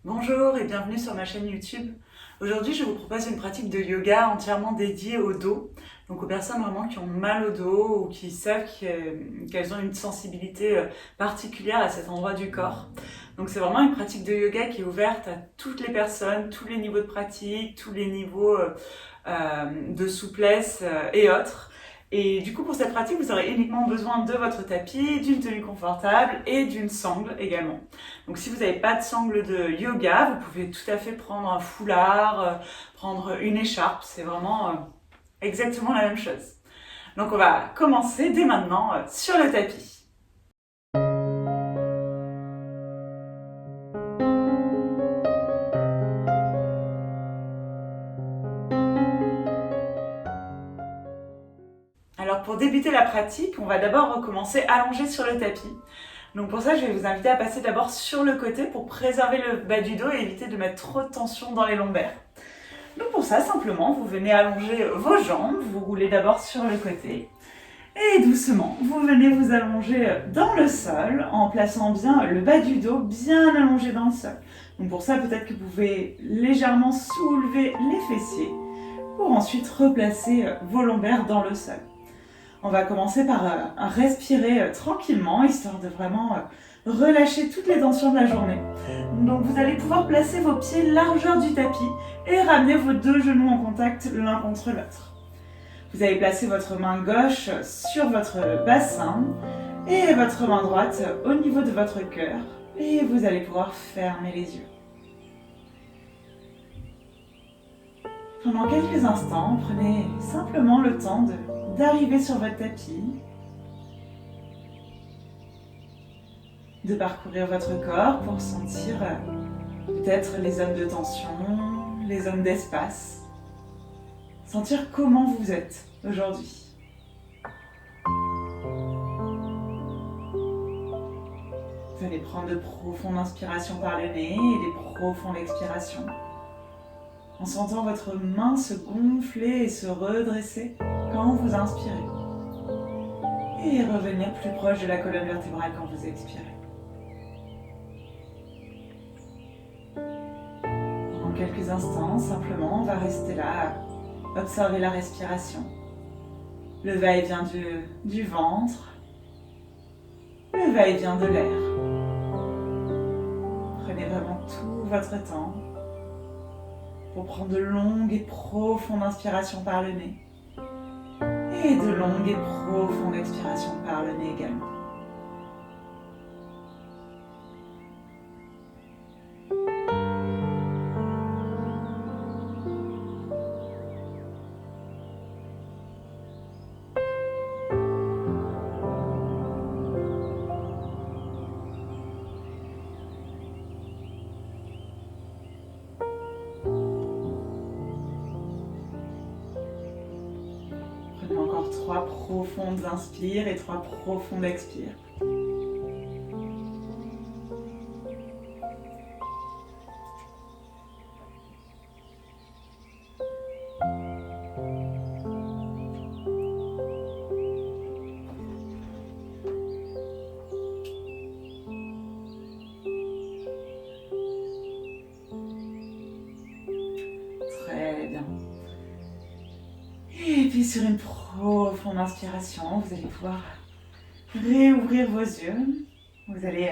Bonjour et bienvenue sur ma chaîne YouTube. Aujourd'hui, je vous propose une pratique de yoga entièrement dédiée au dos. Donc aux personnes vraiment qui ont mal au dos ou qui savent qu'elles ont une sensibilité particulière à cet endroit du corps. Donc c'est vraiment une pratique de yoga qui est ouverte à toutes les personnes, tous les niveaux de pratique, tous les niveaux de souplesse et autres. Et du coup, pour cette pratique, vous aurez uniquement besoin de votre tapis, d'une tenue confortable et d'une sangle également. Donc si vous n'avez pas de sangle de yoga, vous pouvez tout à fait prendre un foulard, prendre une écharpe, c'est vraiment exactement la même chose. Donc on va commencer dès maintenant sur le tapis. Alors pour débuter la pratique, on va d'abord recommencer allongé sur le tapis. Donc pour ça, je vais vous inviter à passer d'abord sur le côté pour préserver le bas du dos et éviter de mettre trop de tension dans les lombaires. Donc pour ça, simplement, vous venez allonger vos jambes, vous roulez d'abord sur le côté et doucement, vous venez vous allonger dans le sol en plaçant bien le bas du dos bien allongé dans le sol. Donc pour ça, peut-être que vous pouvez légèrement soulever les fessiers pour ensuite replacer vos lombaires dans le sol. On va commencer par respirer tranquillement, histoire de vraiment relâcher toutes les tensions de la journée. Donc vous allez pouvoir placer vos pieds largeur du tapis et ramener vos deux genoux en contact l'un contre l'autre. Vous allez placer votre main gauche sur votre bassin et votre main droite au niveau de votre cœur et vous allez pouvoir fermer les yeux. Pendant quelques instants, prenez simplement le temps d'arriver sur votre tapis, de parcourir votre corps pour sentir peut-être les zones de tension, les zones d'espace, sentir comment vous êtes aujourd'hui. Vous allez prendre de profondes inspirations par le nez et des profondes expirations, en sentant votre main se gonfler et se redresser quand vous inspirez. Et revenir plus proche de la colonne vertébrale quand vous expirez. Pendant quelques instants, simplement, on va rester là, observer la respiration, le va-et-vient du ventre, le va-et-vient de l'air. Prenez vraiment tout votre temps pour prendre de longues et profondes inspirations par le nez et de longues et profondes expirations par le nez également. Prenez encore 3 profondes inspires et 3 profondes expires. Très bien. Et puis sur une profonde inspiration, vous allez pouvoir réouvrir vos yeux. Vous allez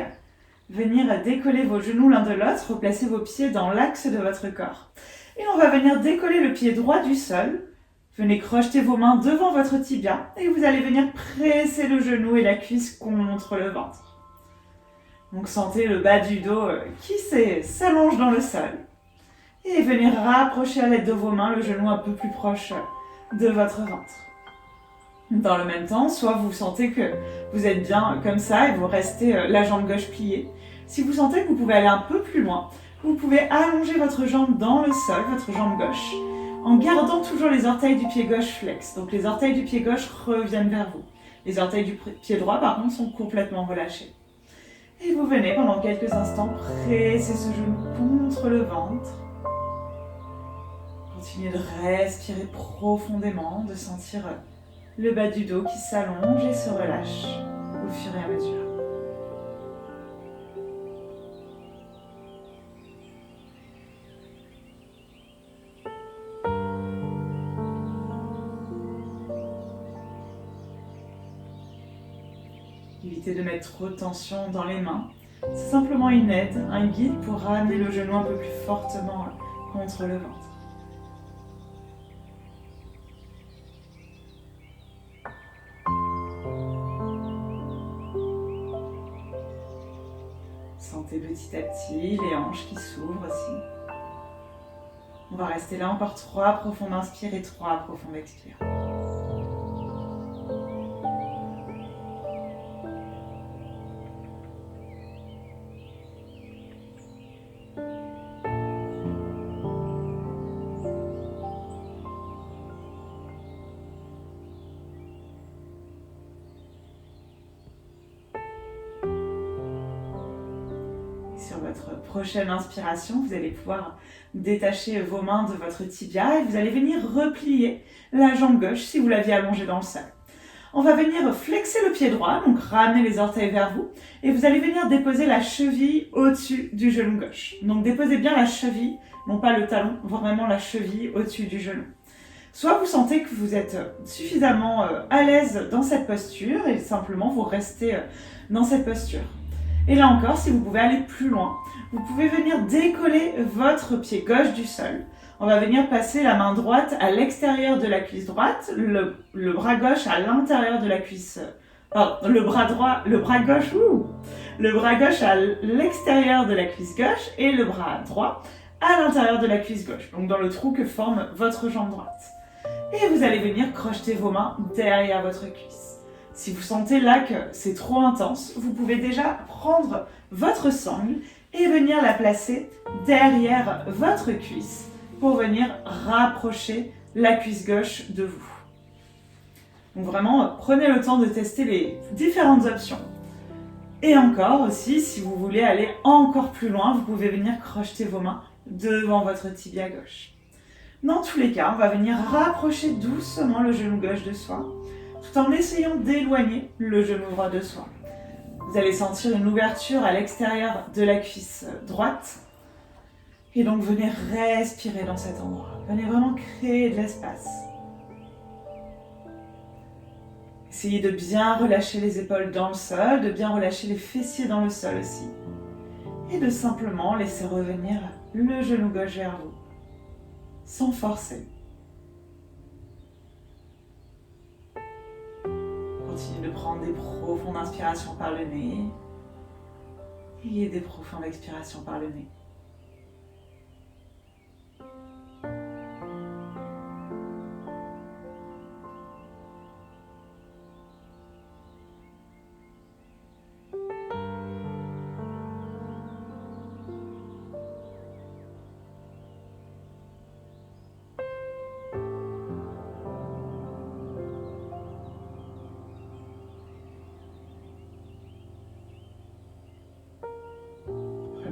venir décoller vos genoux l'un de l'autre, replacer vos pieds dans l'axe de votre corps. Et on va venir décoller le pied droit du sol. Venez crocheter vos mains devant votre tibia et vous allez venir presser le genou et la cuisse contre le ventre. Donc sentez le bas du dos qui s'allonge dans le sol. Et venez rapprocher à l'aide de vos mains le genou un peu plus proche de votre ventre. Dans le même temps, soit vous sentez que vous êtes bien comme ça et vous restez la jambe gauche pliée. Si vous sentez que vous pouvez aller un peu plus loin, vous pouvez allonger votre jambe dans le sol, votre jambe gauche, en gardant toujours les orteils du pied gauche flex. Donc les orteils du pied gauche reviennent vers vous. Les orteils du pied droit, par contre, sont complètement relâchés. Et vous venez pendant quelques instants presser ce genou contre le ventre. Continuez de respirer profondément, de sentir le bas du dos qui s'allonge et se relâche au fur et à mesure. éviter de mettre trop de tension dans les mains. C'est simplement une aide, un guide pour ramener le genou un peu plus fortement contre le ventre. Sentez petit à petit les hanches qui s'ouvrent aussi. On va rester là encore 3 profondes inspires et 3 profondes expires. Sur votre prochaine inspiration, vous allez pouvoir détacher vos mains de votre tibia et vous allez venir replier la jambe gauche si vous l'aviez allongée dans le sol. On va venir flexer le pied droit, donc ramener les orteils vers vous et vous allez venir déposer la cheville au-dessus du genou gauche. Donc déposez bien la cheville, non pas le talon, vraiment la cheville au-dessus du genou. Soit vous sentez que vous êtes suffisamment à l'aise dans cette posture et simplement vous restez dans cette posture. Et là encore, si vous pouvez aller plus loin, vous pouvez venir décoller votre pied gauche du sol. On va venir passer la main droite à l'extérieur de la cuisse droite, le bras gauche à l'intérieur de la cuisse... Pardon, le bras gauche à l'extérieur de la cuisse gauche et le bras droit à l'intérieur de la cuisse gauche, donc dans le trou que forme votre jambe droite. Et vous allez venir crocheter vos mains derrière votre cuisse. Si vous sentez là que c'est trop intense, vous pouvez déjà prendre votre sangle et venir la placer derrière votre cuisse pour venir rapprocher la cuisse gauche de vous. Donc vraiment, prenez le temps de tester les différentes options. Et encore aussi, si vous voulez aller encore plus loin, vous pouvez venir crocheter vos mains devant votre tibia gauche. Dans tous les cas, on va venir rapprocher doucement le genou gauche de soi, tout en essayant d'éloigner le genou droit de soi. Vous allez sentir une ouverture à l'extérieur de la cuisse droite. Et donc venez respirer dans cet endroit. Venez vraiment créer de l'espace. Essayez de bien relâcher les épaules dans le sol, de bien relâcher les fessiers dans le sol aussi. Et de simplement laisser revenir le genou gauche vers vous, sans forcer. Continuez de prendre des profondes inspirations par le nez et des profondes expirations par le nez.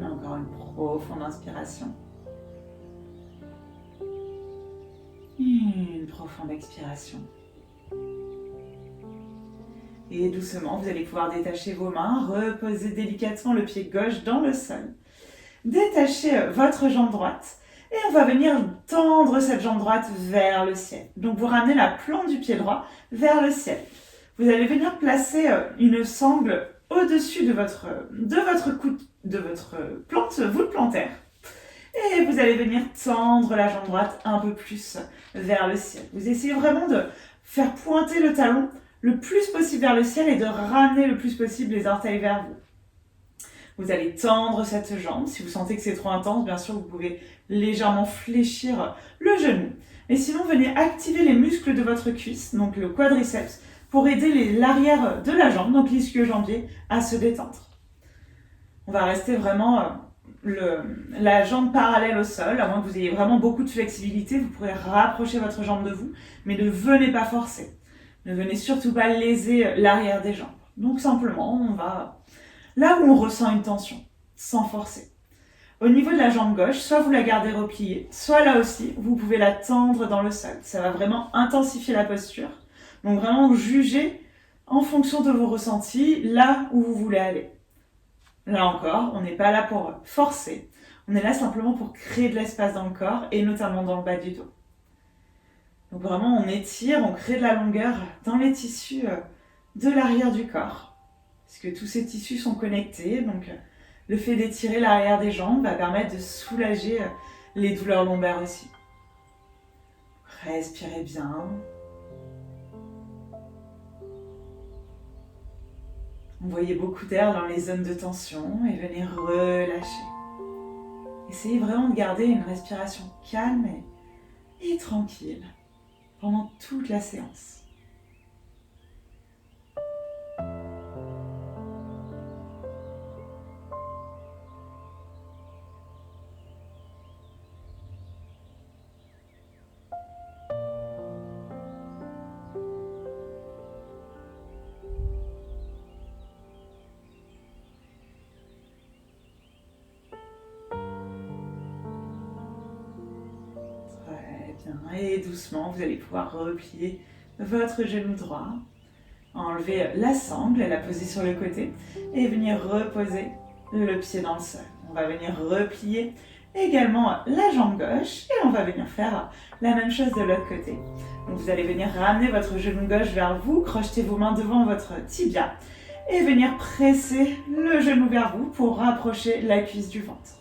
Encore une profonde inspiration. Une profonde expiration. Et doucement, vous allez pouvoir détacher vos mains, reposer délicatement le pied gauche dans le sol. Détachez votre jambe droite et on va venir tendre cette jambe droite vers le ciel. Donc vous ramenez la plante du pied droit vers le ciel. Vous allez venir placer une sangle au-dessus de votre plante, voûte plantaire. Et vous allez venir tendre la jambe droite un peu plus vers le ciel. Vous essayez vraiment de faire pointer le talon le plus possible vers le ciel et de ramener le plus possible les orteils vers vous. Vous allez tendre cette jambe. Si vous sentez que c'est trop intense, bien sûr, vous pouvez légèrement fléchir le genou. Et sinon, venez activer les muscles de votre cuisse, donc le quadriceps, pour aider l'arrière de la jambe, donc l'ischio-jambier, à se détendre. On va rester vraiment la jambe parallèle au sol, à moins que vous ayez vraiment beaucoup de flexibilité, vous pourrez rapprocher votre jambe de vous, mais ne venez pas forcer. Ne venez surtout pas léser l'arrière des jambes. Donc simplement, on va là où on ressent une tension, sans forcer. Au niveau de la jambe gauche, soit vous la gardez repliée, soit là aussi, vous pouvez la tendre dans le sol. Ça va vraiment intensifier la posture. Donc vraiment juger en fonction de vos ressentis, là où vous voulez aller. Là encore, on n'est pas là pour forcer. On est là simplement pour créer de l'espace dans le corps et notamment dans le bas du dos. Donc vraiment, on étire, on crée de la longueur dans les tissus de l'arrière du corps, puisque tous ces tissus sont connectés. Donc, le fait d'étirer l'arrière des jambes va permettre de soulager les douleurs lombaires aussi. Respirez bien. Envoyez beaucoup d'air dans les zones de tension et venez relâcher. Essayez vraiment de garder une respiration calme et tranquille pendant toute la séance. Et doucement, vous allez pouvoir replier votre genou droit, enlever la sangle et la poser sur le côté et venir reposer le pied dans le sol. On va venir replier également la jambe gauche et on va venir faire la même chose de l'autre côté. Donc vous allez venir ramener votre genou gauche vers vous, crocheter vos mains devant votre tibia et venir presser le genou vers vous pour rapprocher la cuisse du ventre.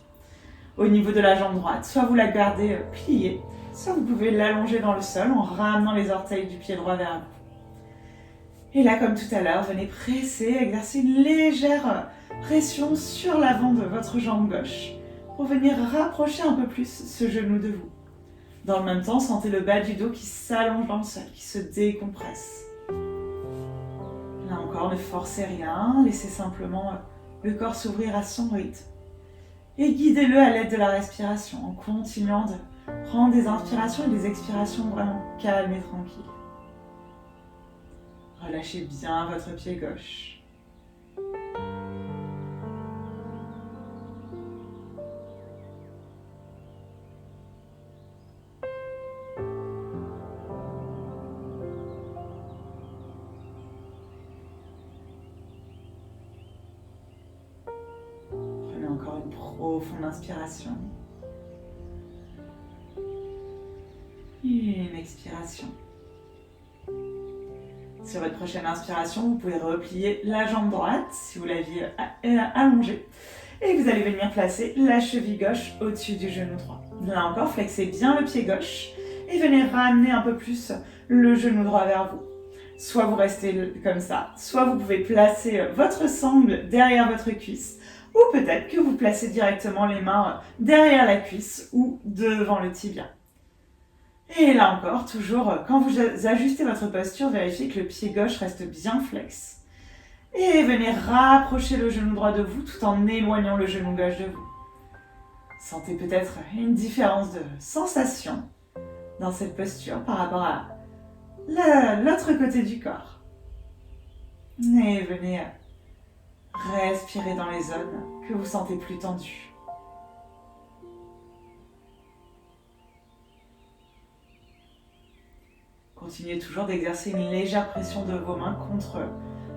Au niveau de la jambe droite, soit vous la gardez pliée, soit vous pouvez l'allonger dans le sol en ramenant les orteils du pied droit vers vous. Et là, comme tout à l'heure, venez presser, exercer une légère pression sur l'avant de votre jambe gauche pour venir rapprocher un peu plus ce genou de vous. Dans le même temps, sentez le bas du dos qui s'allonge dans le sol, qui se décompresse. Là encore, ne forcez rien, laissez simplement le corps s'ouvrir à son rythme. Et guidez-le à l'aide de la respiration en continuant de prendre des inspirations et des expirations vraiment calmes et tranquilles. Relâchez bien votre pied gauche. Prenez encore une profonde inspiration. Et une expiration. Sur votre prochaine inspiration, vous pouvez replier la jambe droite si vous l'aviez allongée. Et vous allez venir placer la cheville gauche au-dessus du genou droit. Là encore, flexez bien le pied gauche et venez ramener un peu plus le genou droit vers vous. Soit vous restez comme ça, soit vous pouvez placer votre sangle derrière votre cuisse, ou peut-être que vous placez directement les mains derrière la cuisse ou devant le tibia. Et là encore, toujours, quand vous ajustez votre posture, vérifiez que le pied gauche reste bien flex. Et venez rapprocher le genou droit de vous tout en éloignant le genou gauche de vous. Sentez peut-être une différence de sensation dans cette posture par rapport à l'autre côté du corps. Et venez respirer dans les zones que vous sentez plus tendues. Continuez toujours d'exercer une légère pression de vos mains contre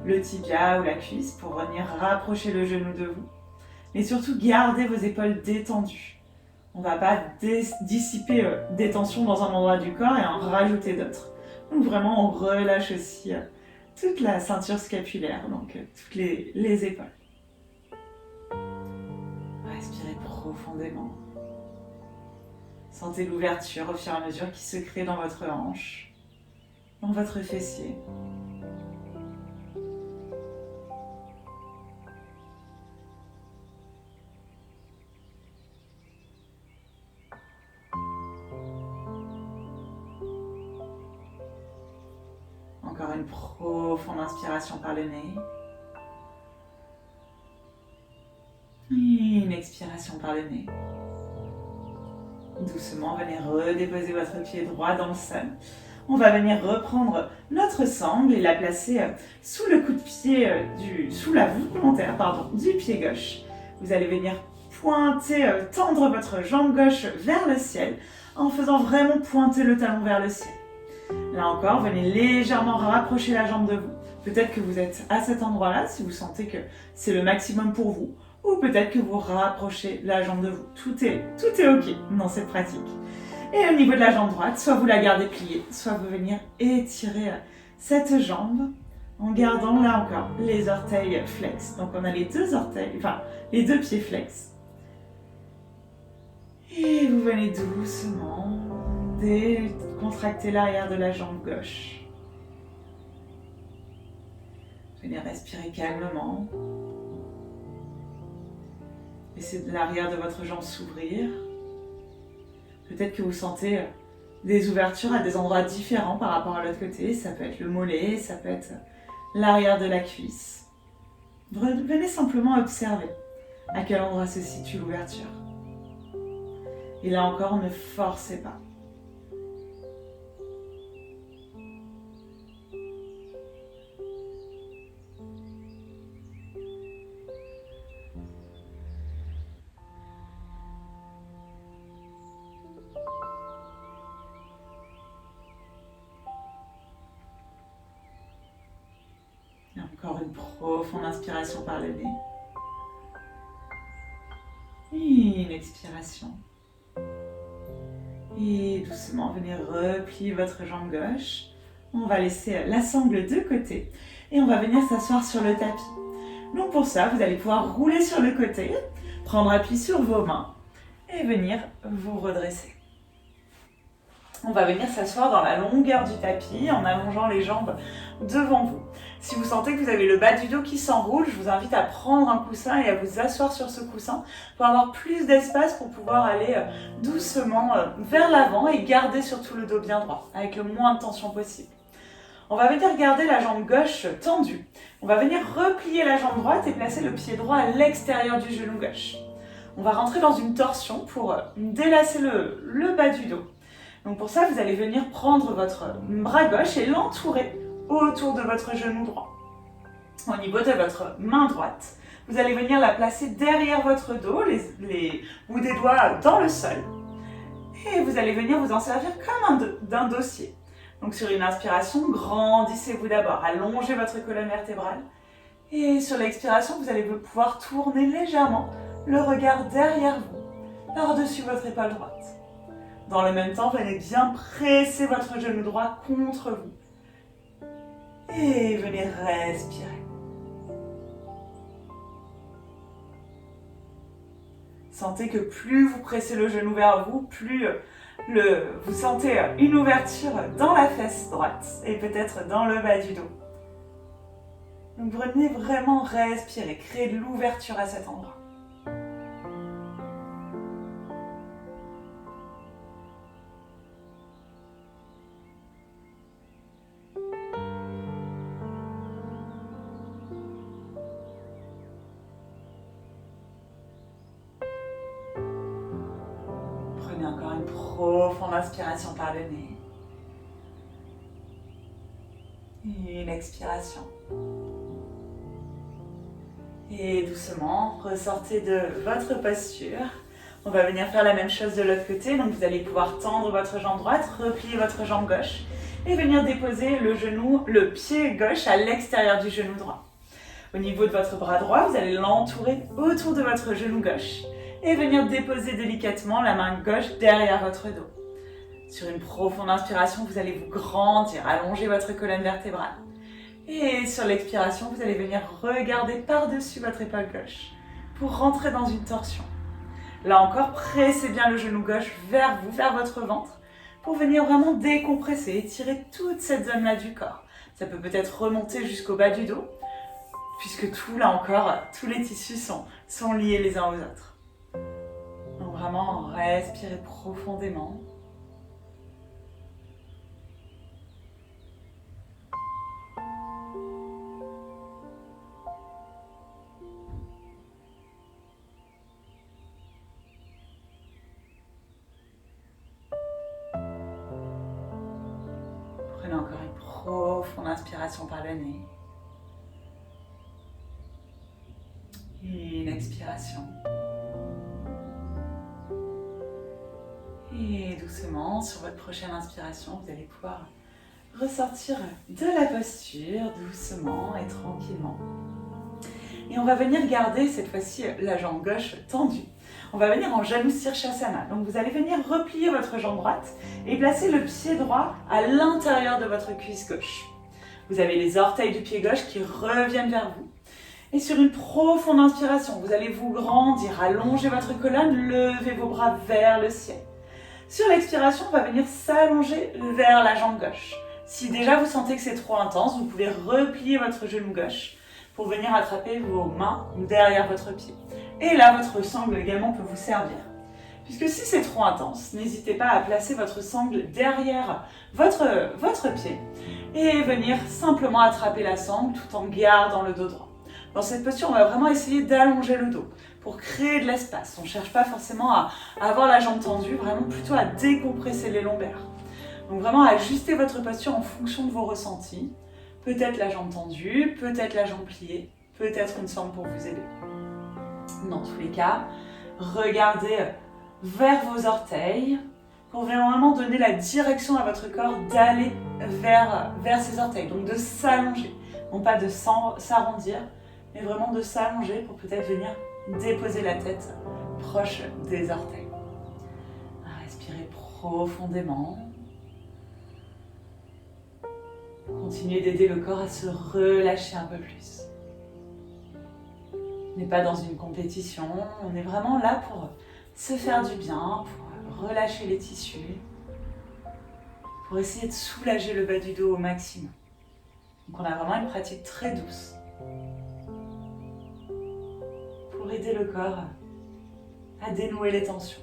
le tibia ou la cuisse pour venir rapprocher le genou de vous. Mais surtout, gardez vos épaules détendues. On ne va pas dissiper des tensions dans un endroit du corps et en rajouter d'autres. Donc vraiment, on relâche aussi toute la ceinture scapulaire, donc toutes les épaules. Respirez profondément. Sentez l'ouverture au fur et à mesure qui se crée dans votre hanche, dans votre fessier. Encore une profonde inspiration par le nez. Et une expiration par le nez. Doucement, venez redéposer votre pied droit dans le sol. On va venir reprendre notre sangle et la placer sous le coup de pied, sous la voûte plantaire du pied gauche. Vous allez venir pointer, tendre votre jambe gauche vers le ciel en faisant vraiment pointer le talon vers le ciel. Là encore, venez légèrement rapprocher la jambe de vous. Peut-être que vous êtes à cet endroit-là si vous sentez que c'est le maximum pour vous. Ou peut-être que vous rapprochez la jambe de vous. Tout est ok dans cette pratique. Et au niveau de la jambe droite, soit vous la gardez pliée, soit vous venir étirer cette jambe En gardant là encore les orteils flex. Donc on a les deux orteils, enfin les deux pieds flex. Et vous venez doucement décontracter l'arrière de la jambe gauche. Venez respirer calmement. Laissez l'arrière de votre jambe s'ouvrir. Peut-être que vous sentez des ouvertures à des endroits différents par rapport à l'autre côté. Ça peut être le mollet, ça peut être l'arrière de la cuisse. Venez simplement observer à quel endroit se situe l'ouverture. Et là encore, ne forcez pas. Et encore une profonde inspiration par le nez. Et une expiration. Et doucement, venez replier votre jambe gauche. On va laisser la sangle de côté. Et on va venir s'asseoir sur le tapis. Donc pour ça, vous allez pouvoir rouler sur le côté, prendre appui sur vos mains et venir vous redresser. On va venir s'asseoir dans la longueur du tapis en allongeant les jambes devant vous. Si vous sentez que vous avez le bas du dos qui s'enroule, je vous invite à prendre un coussin et à vous asseoir sur ce coussin pour avoir plus d'espace pour pouvoir aller doucement vers l'avant et garder surtout le dos bien droit avec le moins de tension possible. On va venir garder la jambe gauche tendue. On va venir replier la jambe droite et placer le pied droit à l'extérieur du genou gauche. On va rentrer dans une torsion pour délasser le bas du dos. Donc pour ça, vous allez venir prendre votre bras gauche et l'entourer autour de votre genou droit. Au niveau de votre main droite, vous allez venir la placer derrière votre dos, les bouts des doigts dans le sol. Et vous allez venir vous en servir comme d'un dossier. Donc sur une inspiration, grandissez-vous d'abord, allongez votre colonne vertébrale. Et sur l'expiration, vous allez pouvoir tourner légèrement le regard derrière vous, par-dessus votre épaule droite. Dans le même temps, venez bien presser votre genou droit contre vous. Et venez respirer. Sentez que plus vous pressez le genou vers vous, plus vous sentez une ouverture dans la fesse droite et peut-être dans le bas du dos. Donc venez vraiment respirer, créer de l'ouverture à cet endroit. Prenez encore une profonde inspiration par le nez. Et une expiration. Et doucement, ressortez de votre posture. On va venir faire la même chose de l'autre côté. Donc vous allez pouvoir tendre votre jambe droite, replier votre jambe gauche et venir déposer le pied gauche à l'extérieur du genou droit. Au niveau de votre bras droit, vous allez l'entourer autour de votre genou gauche et venir déposer délicatement la main gauche derrière votre dos. Sur une profonde inspiration, vous allez vous grandir, allonger votre colonne vertébrale. Et sur l'expiration, vous allez venir regarder par-dessus votre épaule gauche pour rentrer dans une torsion. Là encore, pressez bien le genou gauche vers vous, vers votre ventre, pour venir vraiment décompresser, étirer toute cette zone-là du corps. Ça peut peut-être remonter jusqu'au bas du dos, puisque là encore, tous les tissus sont liés les uns aux autres. Donc vraiment, respirez profondément. Prenez encore une profonde inspiration par le nez. Et une expiration. Et doucement, sur votre prochaine inspiration, vous allez pouvoir ressortir de la posture doucement et tranquillement. Et on va venir garder cette fois-ci la jambe gauche tendue. On va venir en Janu Sirsasana. Donc vous allez venir replier votre jambe droite et placer le pied droit à l'intérieur de votre cuisse gauche. Vous avez les orteils du pied gauche qui reviennent vers vous. Et sur une profonde inspiration, vous allez vous grandir, allonger votre colonne, lever vos bras vers le ciel. Sur l'expiration, on va venir s'allonger vers la jambe gauche. Si déjà vous sentez que c'est trop intense, vous pouvez replier votre genou gauche pour venir attraper vos mains derrière votre pied. Et là, votre sangle également peut vous servir. Puisque si c'est trop intense, n'hésitez pas à placer votre sangle derrière votre pied et venir simplement attraper la sangle tout en gardant le dos droit. Dans cette posture, on va vraiment essayer d'allonger le dos pour créer de l'espace. On ne cherche pas forcément à avoir la jambe tendue, vraiment plutôt à décompresser les lombaires. Donc vraiment ajuster votre posture en fonction de vos ressentis. Peut-être la jambe tendue, peut-être la jambe pliée, peut-être une sangle pour vous aider. Dans tous les cas, regardez vers vos orteils pour vraiment donner la direction à votre corps d'aller vers ces orteils. Donc de s'allonger, non pas de s'arrondir, mais vraiment de s'allonger pour peut-être venir déposer la tête proche des orteils. Respirez profondément. Continuez d'aider le corps à se relâcher un peu plus. On n'est pas dans une compétition, on est vraiment là pour se faire du bien, pour relâcher les tissus, pour essayer de soulager le bas du dos au maximum. Donc on a vraiment une pratique très douce pour aider le corps à dénouer les tensions.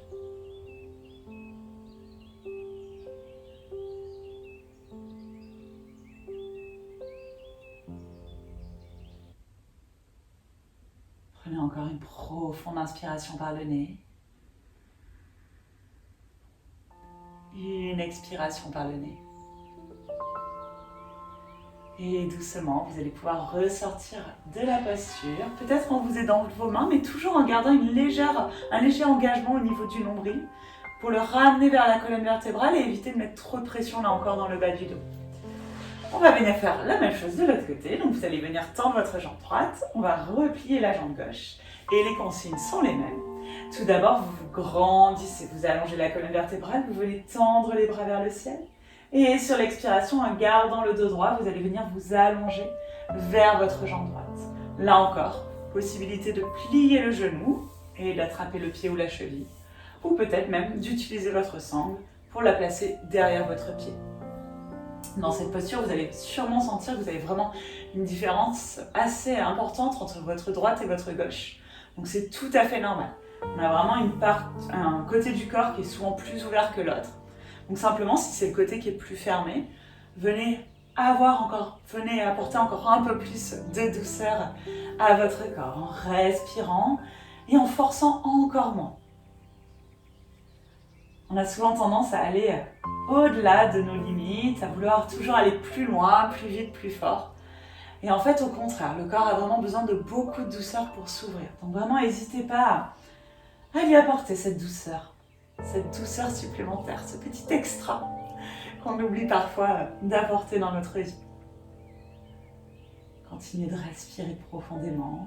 Prenez encore une profonde inspiration par le nez. Une expiration par le nez. Et doucement, vous allez pouvoir ressortir de la posture, peut-être en vous aidant de vos mains, mais toujours en gardant un léger engagement au niveau du nombril pour le ramener vers la colonne vertébrale et éviter de mettre trop de pression là encore dans le bas du dos. On va venir faire la même chose de l'autre côté, donc vous allez venir tendre votre jambe droite, on va replier la jambe gauche et les consignes sont les mêmes. Tout d'abord, vous grandissez, vous allongez la colonne vertébrale, vous venez tendre les bras vers le ciel. Et sur l'expiration, en gardant le dos droit, vous allez venir vous allonger vers votre jambe droite. Là encore, possibilité de plier le genou et d'attraper le pied ou la cheville. Ou peut-être même d'utiliser votre sangle pour la placer derrière votre pied. Dans cette posture, vous allez sûrement sentir que vous avez vraiment une différence assez importante entre votre droite et votre gauche. Donc c'est tout à fait normal. On a vraiment un côté du corps qui est souvent plus ouvert que l'autre. Donc simplement, si c'est le côté qui est plus fermé, venez apporter encore un peu plus de douceur à votre corps en respirant et en forçant encore moins. On a souvent tendance à aller au-delà de nos limites, à vouloir toujours aller plus loin, plus vite, plus fort. Et en fait, au contraire, le corps a vraiment besoin de beaucoup de douceur pour s'ouvrir. Donc vraiment, n'hésitez pas à lui apporter cette douceur supplémentaire, ce petit extra qu'on oublie parfois d'apporter dans notre vie. Continuez de respirer profondément,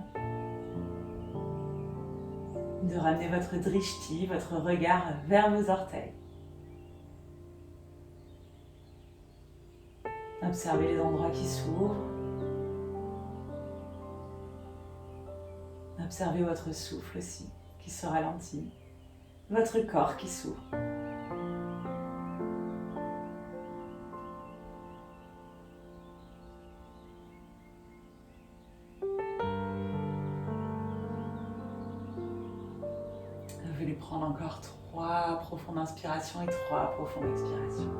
de ramener votre drishti, votre regard vers vos orteils. Observez les endroits qui s'ouvrent. Observez votre souffle aussi, qui se ralentit. Votre corps qui s'ouvre. Vous allez prendre encore 3 profondes inspirations et 3 profondes expirations.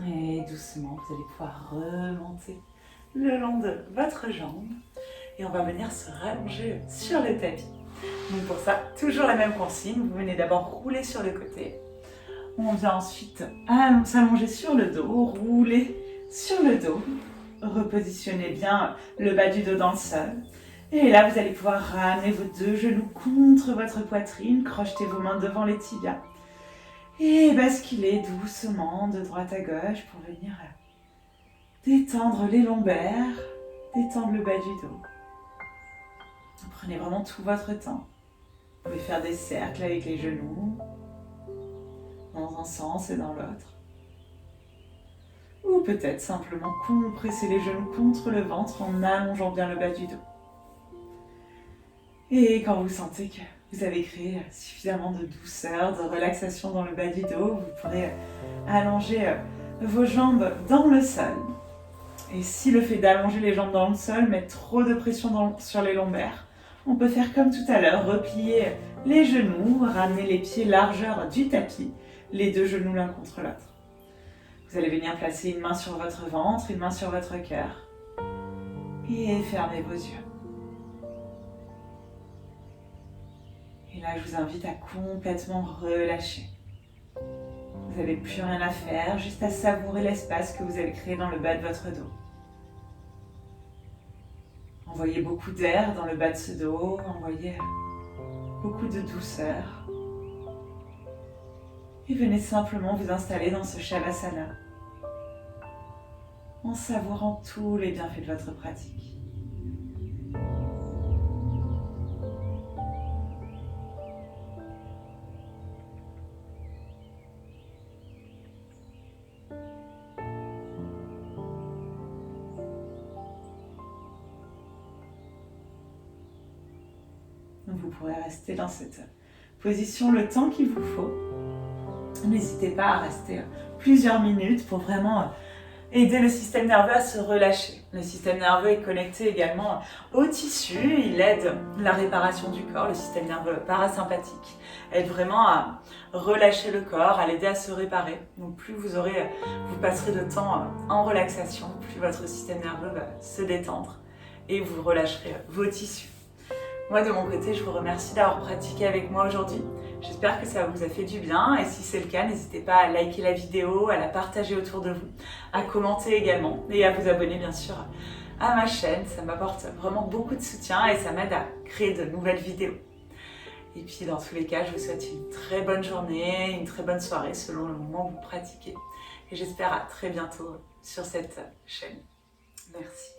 Et doucement, vous allez pouvoir remonter le long de votre jambe. Et on va venir se rallonger sur le tapis. Donc pour ça, toujours la même consigne. Vous venez d'abord rouler sur le côté. On vient ensuite s'allonger sur le dos, rouler sur le dos. Repositionnez bien le bas du dos dans le sol. Et là, vous allez pouvoir ramener vos 2 genoux contre votre poitrine. Crochetez vos mains devant les tibias. Et basculez doucement de droite à gauche pour venir détendre les lombaires, détendre le bas du dos. Prenez vraiment tout votre temps. Vous pouvez faire des cercles avec les genoux, dans un sens et dans l'autre. Ou peut-être simplement compresser les genoux contre le ventre en allongeant bien le bas du dos. Et quand vous sentez que vous avez créé suffisamment de douceur, de relaxation dans le bas du dos, vous pourrez allonger vos jambes dans le sol. Et si le fait d'allonger les jambes dans le sol met trop de pression sur les lombaires, on peut faire comme tout à l'heure, replier les genoux, ramener les pieds largeur du tapis, les deux genoux l'un contre l'autre. Vous allez venir placer une main sur votre ventre, une main sur votre cœur et fermez vos yeux. Et là, je vous invite à complètement relâcher. Vous n'avez plus rien à faire, juste à savourer l'espace que vous avez créé dans le bas de votre dos. Envoyez beaucoup d'air dans le bas de ce dos, envoyez beaucoup de douceur. Et venez simplement vous installer dans ce Shavasana, en savourant tous les bienfaits de votre pratique. Vous pourrez rester dans cette position le temps qu'il vous faut. N'hésitez pas à rester plusieurs minutes pour vraiment aider le système nerveux à se relâcher. Le système nerveux est connecté également au tissu, il aide la réparation du corps, le système nerveux parasympathique aide vraiment à relâcher le corps, à l'aider à se réparer. Donc plus vous passerez de temps en relaxation, plus votre système nerveux va se détendre et vous relâcherez vos tissus. Moi, de mon côté, je vous remercie d'avoir pratiqué avec moi aujourd'hui. J'espère que ça vous a fait du bien et si c'est le cas, n'hésitez pas à liker la vidéo, à la partager autour de vous, à commenter également et à vous abonner bien sûr à ma chaîne. Ça m'apporte vraiment beaucoup de soutien et ça m'aide à créer de nouvelles vidéos. Et puis dans tous les cas, je vous souhaite une très bonne journée, une très bonne soirée selon le moment où vous pratiquez. Et j'espère à très bientôt sur cette chaîne. Merci.